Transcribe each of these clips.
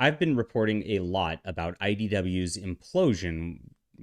I've been reporting a lot about IDW's implosion,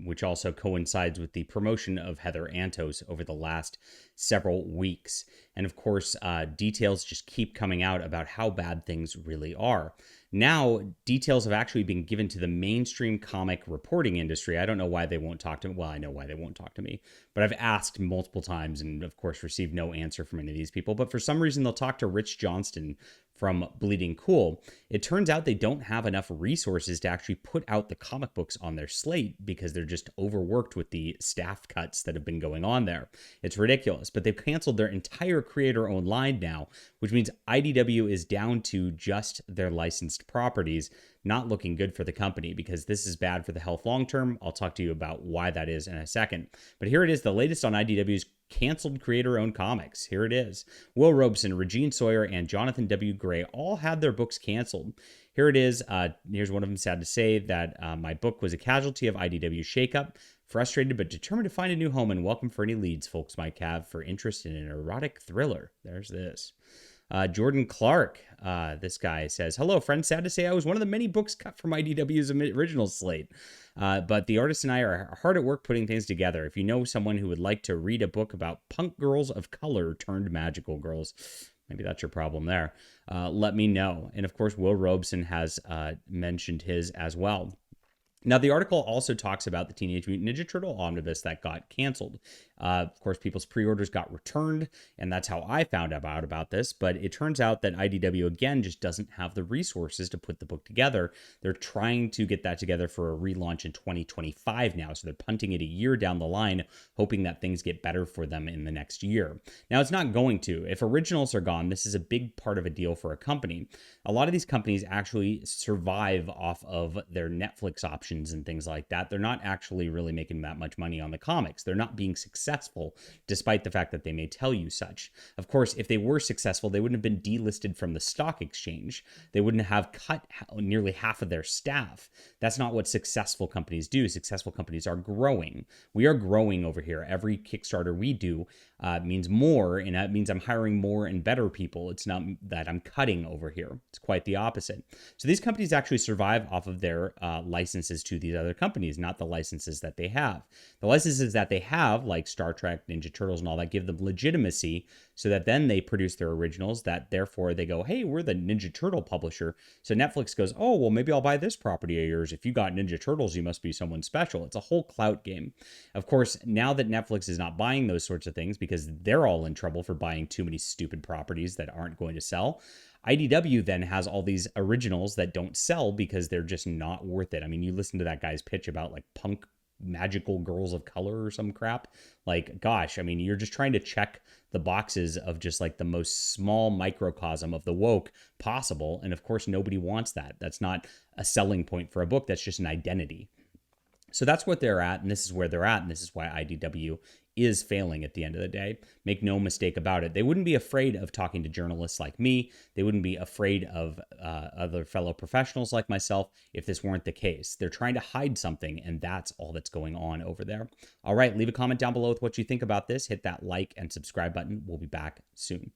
which also coincides with the promotion of Heather Antos over the last several weeks. And of course, details just keep coming out about how bad things really are. Now, details have actually been given to the mainstream comic reporting industry. I don't know why they won't talk to me. Well, I know why they won't talk to me, but I've asked multiple times and, of course, received no answer from any of these people. But for some reason, they'll talk to Rich Johnston from Bleeding Cool. It turns out they don't have enough resources to actually put out the comic books on their slate because they're just overworked with the staff cuts that have been going on there. It's ridiculous, but they've canceled their entire creator-owned line now, which means IDW is down to just their licensed properties. Not looking good for the company because this is bad for the health long term. I'll talk to you about why that is in a second. But here it is, the latest on IDW's canceled creator-owned comics. Here it is. Will Robeson, Regine Sawyer, and Jonathan W. Gray all had their books canceled. Here it is. Here's one of them. Sad to say that my book was a casualty of IDW shakeup. Frustrated but determined to find a new home, and welcome for any leads folks might have for interest in an erotic thriller. There's this. Jordan Clark, this guy says, hello, friend. Sad to say I was one of the many books cut from IDW's original slate. But the artist and I are hard at work putting things together. If you know someone who would like to read a book about punk girls of color turned magical girls, maybe that's your problem there, let me know. And of course, Will Robeson has mentioned his as well. Now, the article also talks about the Teenage Mutant Ninja Turtle omnibus that got canceled. Of course, people's pre-orders got returned, and that's how I found out about this. But it turns out that IDW, again, just doesn't have the resources to put the book together. They're trying to get that together for a relaunch in 2025 now. So they're punting it a year down the line, hoping that things get better for them in the next year. Now, it's not going to. If originals are gone, this is a big part of a deal for a company. A lot of these companies actually survive off of their Netflix options and things like that. They're not actually really making that much money on the comics. They're not being successful, despite the fact that they may tell you such. Of course, if they were successful, they wouldn't have been delisted from the stock exchange. They wouldn't have cut nearly half of their staff. That's not what successful companies do. Successful companies are growing. We are growing over here. Every Kickstarter we do means more, and that means I'm hiring more and better people. It's not that I'm cutting over here. It's quite the opposite. So these companies actually survive off of their licenses to these other companies, not the licenses that they have. The licenses that they have, like Star Trek, Ninja Turtles, and all that, give them legitimacy so that then they produce their originals, that therefore they go, hey, we're the Ninja Turtle publisher. So Netflix goes, oh, well, maybe I'll buy this property of yours. If you got Ninja Turtles, you must be someone special. It's a whole clout game. Of course, now that Netflix is not buying those sorts of things because they're all in trouble for buying too many stupid properties that aren't going to sell, IDW then has all these originals that don't sell because they're just not worth it. I mean, you listen to that guy's pitch about like punk magical girls of color or some crap. Like, gosh, I mean, you're just trying to check the boxes of just like the most small microcosm of the woke possible. And of course, nobody wants that. That's not a selling point for a book. That's just an identity. So that's what they're at, and this is where they're at, and this is why IDW is failing at the end of the day. Make no mistake about it. They wouldn't be afraid of talking to journalists like me. They wouldn't be afraid of other fellow professionals like myself if this weren't the case. They're trying to hide something, and that's all that's going on over there. All right, leave a comment down below with what you think about this. Hit that like and subscribe button. We'll be back soon.